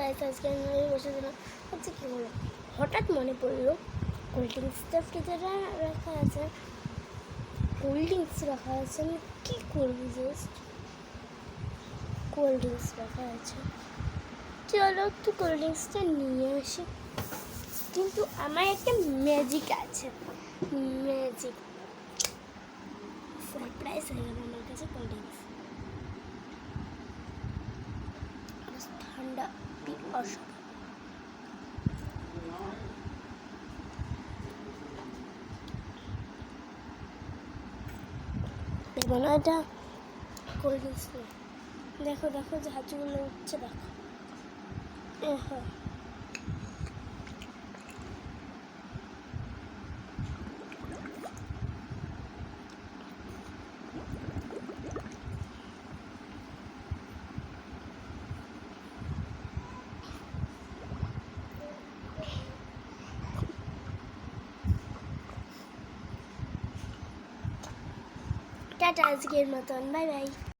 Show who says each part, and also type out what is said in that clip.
Speaker 1: Guys, আজকে আমি বসেছিলাম হচ্ছে কী হলো, হঠাৎ মনে পড়লো কোল্ড ড্রিঙ্কসটা ফ্রিজে রাখা আছে, কোল্ড ড্রিঙ্কস রাখা আছে, আমি কী করবো, জাস্ট কোল্ড ড্রিঙ্কস রাখা আছে, চলো একটু কোল্ড ড্রিঙ্কসটা নিয়ে আসি। কিন্তু আমার একটা ম্যাজিক আছে, ম্যাজিক সারপ্রাইজ হয়ে গেল আমার কাছে কোল্ড ড্রিঙ্কস। ঠান্ডা অসাধারণ। দেখো না, এটা কোল্ড ড্রিঙ্কস না, দেখো দেখো জাহাজগুলো উঠছে, দেখো হ্যাঁ টাটা, আজকের মতন বাই বাই।